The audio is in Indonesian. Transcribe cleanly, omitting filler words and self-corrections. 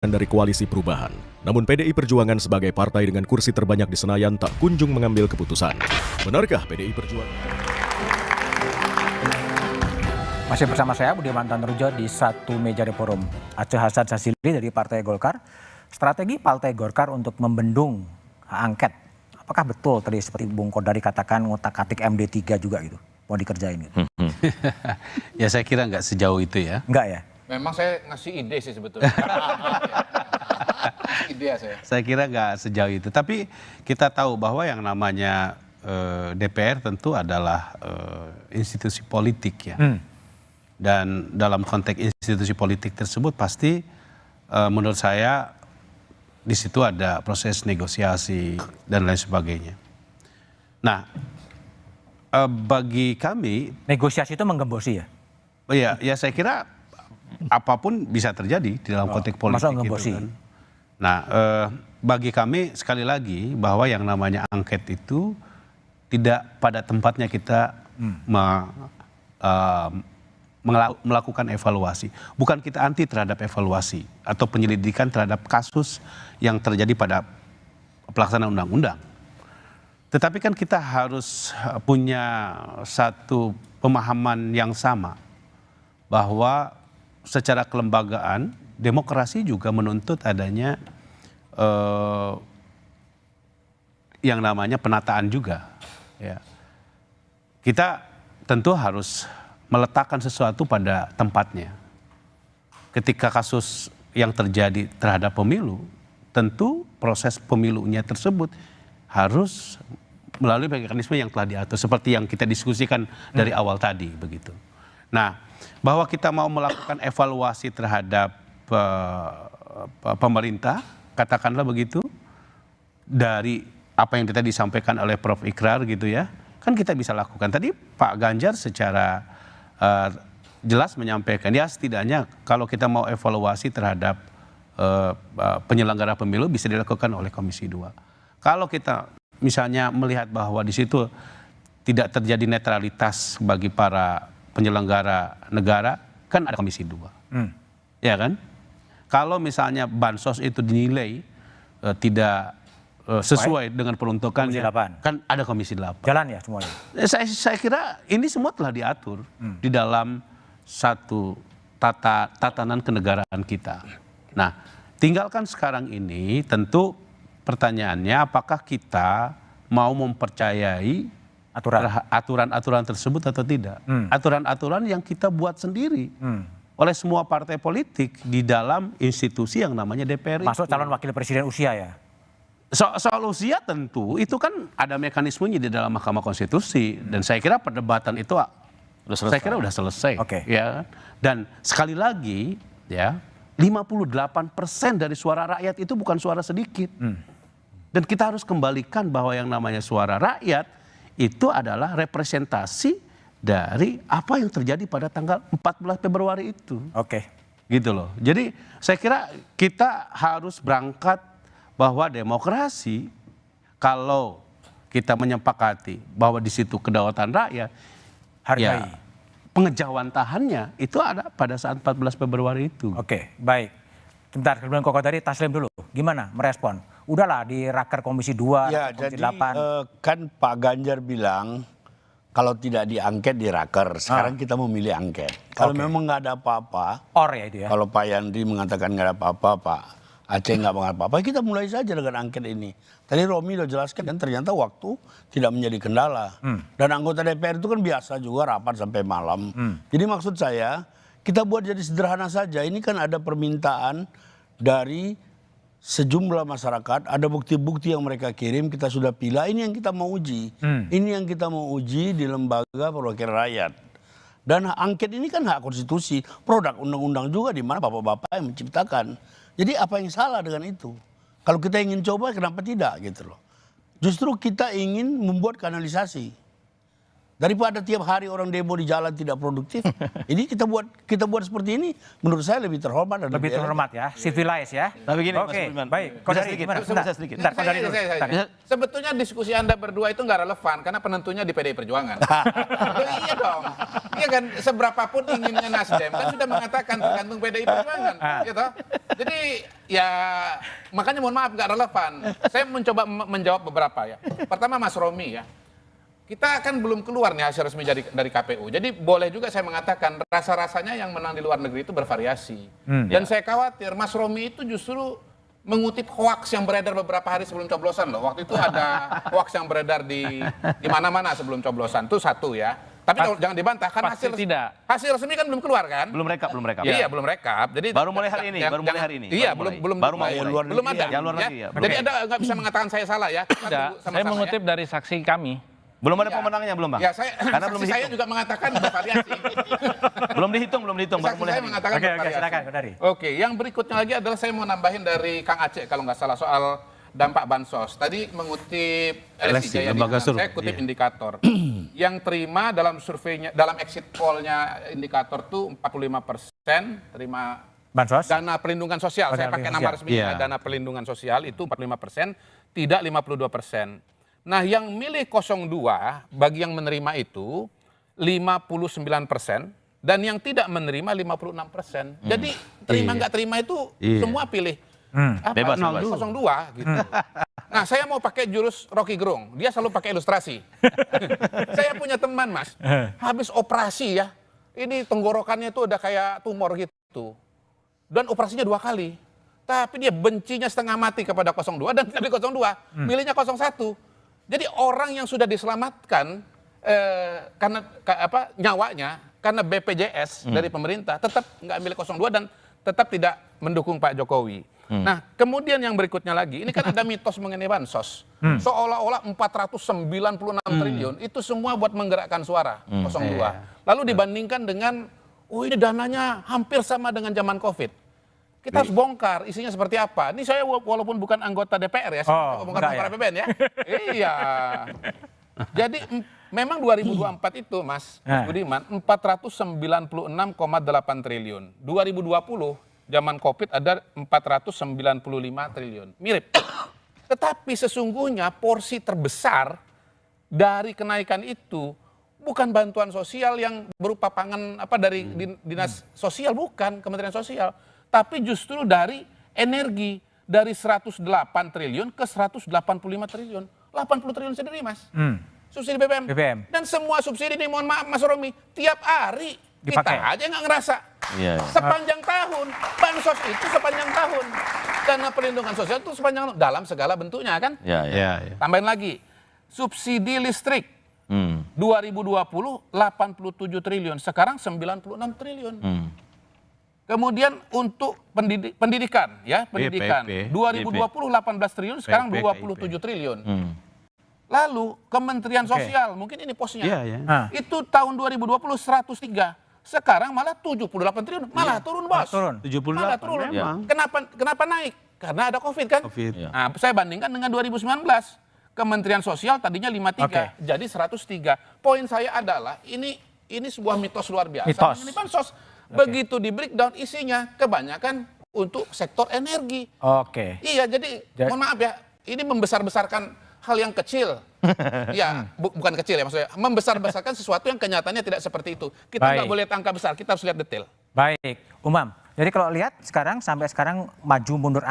dari Koalisi Perubahan. Namun PDI Perjuangan sebagai partai dengan kursi terbanyak di Senayan tak kunjung mengambil keputusan. Benarkah PDI Perjuangan? Masih bersama saya Budiman Tanrujo di satu meja di forum. Aceh Hasan Sazili dari Partai Golkar. Strategi Partai Golkar untuk membendung hak angket. Apakah betul tadi seperti Bung Kodari katakan ngotak-atik MD3 juga gitu? Mau dikerjain gitu? Ya saya kira nggak sejauh itu ya. Enggak ya? Memang saya ngasih ide sih sebetulnya. Ide saya. Saya kira nggak sejauh itu. Tapi kita tahu bahwa yang namanya DPR tentu adalah institusi politik ya. Dan dalam konteks institusi politik tersebut pasti menurut saya di situ ada proses negosiasi dan lain sebagainya. Nah, bagi kami Negosiasi itu menggembosi ya? oh ya saya kira apapun bisa terjadi di dalam konteks politik masa ngembosi? itu kan. Nah, bagi kami sekali lagi bahwa yang namanya angket itu tidak pada tempatnya kita melakukan evaluasi. Bukan kita anti terhadap evaluasi atau penyelidikan terhadap kasus yang terjadi pada pelaksanaan undang-undang. Tetapi kan kita harus punya satu pemahaman yang sama bahwa secara kelembagaan demokrasi juga menuntut adanya yang namanya penataan juga. Ya. Kita tentu harus meletakkan sesuatu pada tempatnya. Ketika kasus yang terjadi terhadap pemilu, tentu proses pemilunya tersebut harus melalui mekanisme yang telah diatur seperti yang kita diskusikan dari awal tadi begitu. Nah, bahwa kita mau melakukan evaluasi terhadap pemerintah, katakanlah begitu, dari apa yang tadi disampaikan oleh Prof. Ikrar gitu ya, kan kita bisa lakukan. Tadi Pak Ganjar secara jelas menyampaikan, ya setidaknya kalau kita mau evaluasi terhadap penyelenggara pemilu bisa dilakukan oleh Komisi 2. Kalau kita misalnya melihat bahwa di situ tidak terjadi netralitas bagi para penyelenggara negara, kan ada Komisi 2. Ya kan? Kalau misalnya bansos itu dinilai tidak sesuai dengan peruntukannya, kan ada Komisi 8. Jalan ya semuanya? Saya kira ini semua telah diatur di dalam satu tatanan kenegaraan kita. Nah, tinggalkan sekarang ini tentu pertanyaannya apakah kita mau mempercayai aturan-aturan tersebut atau tidak. Aturan-aturan yang kita buat sendiri oleh semua partai politik di dalam institusi yang namanya DPR. Masuk calon wakil presiden usia ya? Soal usia tentu itu kan ada mekanismenya di dalam Mahkamah Konstitusi dan saya kira perdebatan itu saya kira udah selesai. Ya. Dan sekali lagi ya 58% dari suara rakyat itu bukan suara sedikit. Dan kita harus kembalikan bahwa yang namanya suara rakyat itu adalah representasi dari apa yang terjadi pada tanggal 14 Februari itu. Gitu loh. Jadi saya kira kita harus berangkat bahwa demokrasi kalau kita menyepakati bahwa di situ kedaulatan rakyat, ya, pengejawantahannya itu ada pada saat 14 Februari itu. Baik. Sebentar, kemudian Koko dari Taslim dulu. Gimana merespon? Udahlah di raker Komisi 2, ya, Komisi jadi, 8. Kan Pak Ganjar bilang kalau tidak diangket di raker, sekarang kita memilih angket. Kalau memang nggak ada apa-apa, ya itu ya. Kalau Pak Yandri mengatakan nggak ada apa-apa, Pak Aceh nggak mengatakan apa-apa, kita mulai saja dengan angket ini. Tadi Romi udah jelaskan dan ternyata waktu tidak menjadi kendala. Dan anggota DPR itu kan biasa juga rapat sampai malam. Jadi maksud saya kita buat jadi sederhana saja. Ini kan ada permintaan dari sejumlah masyarakat, ada bukti-bukti yang mereka kirim, kita sudah pilih. Ini yang kita mau uji. Ini yang kita mau uji di lembaga perwakilan rakyat. Dan angket ini kan hak konstitusi, produk undang-undang juga di mana bapak-bapak yang menciptakan. Jadi apa yang salah dengan itu? Kalau kita ingin coba, kenapa tidak gitu loh? Justru kita ingin membuat kanalisasi. Daripada tiap hari orang demo di jalan tidak produktif, ini kita buat seperti ini, menurut saya lebih terhormat dan Lebih terhormat ya, civilized ya. Tapi gini, Mas Oke, Budiman. baik. Bisa Kodari sedikit, gimana? bisa sedikit. Bentar, Kodari dulu. Saya. Sebetulnya diskusi Anda berdua itu nggak relevan karena penentunya di PDI Perjuangan. Loh, iya dong. Iya kan, seberapapun inginnya Nasdem kan sudah mengatakan tergantung PDI Perjuangan, gitu. Jadi ya makanya mohon maaf nggak relevan. Saya mencoba menjawab beberapa ya. Pertama Mas Romi ya. Kita kan belum keluar nih hasil resmi dari KPU. Jadi boleh juga saya mengatakan rasa-rasanya yang menang di luar negeri itu bervariasi. Dan saya khawatir Mas Romi itu justru mengutip hoaks yang beredar beberapa hari sebelum coblosan loh. Waktu itu ada hoaks yang beredar di mana-mana sebelum coblosan. Itu satu ya. Tapi jangan dibantah kan hasil resmi kan belum keluar kan? Belum rekap. Iya, belum rekap. Jadi baru mulai hari ini, Iya, belum ada. Yang luar negeri ya. Jadi Anda nggak bisa mengatakan saya salah ya. Tidak, saya mengutip dari saksi kami. Belum ada pemenangnya belum, Bang? Ya, karena belum saya juga mengatakan bervariasi. belum dihitung, baru mulai Saya hari ini. mengatakan Oke, bervariasi. silakan Kodari. Oke, yang berikutnya lagi adalah saya mau nambahin dari Kang Aceh kalau nggak salah soal dampak bansos. Tadi mengutip LSI lembaga survei. saya kutip indikator. Yang terima dalam surveinya, dalam exit poll-nya indikator tuh 45% terima Bansos? dana perlindungan sosial. Saya pakai nama resminya, dana perlindungan sosial itu 45%, tidak 52%. Nah, yang milih 02 bagi yang menerima itu 59% dan yang tidak menerima 56%. Jadi terima nggak terima itu semua pilih Bebas. 02 gitu. Nah, saya mau pakai jurus Rocky Gerung. Dia selalu pakai ilustrasi. Saya punya teman, Mas. Habis operasi ya. Ini tenggorokannya itu udah kayak tumor gitu. Dan operasinya 2 kali. Tapi dia bencinya setengah mati kepada 02 dan tidak di 02. Milihnya 01. Jadi orang yang sudah diselamatkan karena nyawanya karena BPJS dari pemerintah tetap nggak milih 02 dan tetap tidak mendukung Pak Jokowi. Nah, kemudian yang berikutnya lagi, ini kan ada mitos mengenai bansos. Seolah-olah 496 triliun itu semua buat menggerakkan suara 02. Lalu dibandingkan dengan ini dananya hampir sama dengan zaman Covid. Kita harus bongkar isinya seperti apa. Ini saya walaupun bukan anggota DPR ya, saya bongkar APBN ya. Iya. Jadi memang 2024 itu Mas Budiman 496,8 triliun. 2020 zaman Covid ada 495 triliun. Mirip. Tetapi sesungguhnya porsi terbesar dari kenaikan itu bukan bantuan sosial yang berupa pangan dari dinas sosial, bukan Kementerian Sosial. Tapi justru dari energi, dari 108 triliun ke 185 triliun. 80 triliun sendiri, Mas. Subsidi BBM. Dan semua subsidi ini, mohon maaf Mas Romi, tiap hari dipakai. Kita aja nggak ngerasa. Sepanjang tahun, bansos itu sepanjang tahun. Dana perlindungan sosial itu sepanjang tahun, dalam segala bentuknya kan. Tambahin lagi, subsidi listrik. 2020, 87 triliun, sekarang 96 triliun. Kemudian untuk pendidikan, 2020 18 triliun, sekarang 27 triliun. Lalu Kementerian Sosial, mungkin ini posnya, itu tahun 2020 103, sekarang malah 78 triliun, malah turun bos. 78 malah turun. memang. Kenapa naik? Karena ada Covid kan. Nah, saya bandingkan dengan 2019. Kementerian Sosial tadinya 53, jadi 103. Poin saya adalah ini sebuah mitos luar biasa. Ini bansos. Begitu di breakdown isinya kebanyakan untuk sektor energi. Iya, jadi mohon maaf ya, ini membesar-besarkan hal yang kecil. Ya, bukan kecil ya maksudnya, membesar-besarkan sesuatu yang kenyataannya tidak seperti itu. Kita nggak boleh lihat angka besar, kita harus lihat detail. Baik, Umam. Jadi kalau lihat sekarang sampai sekarang maju mundur angka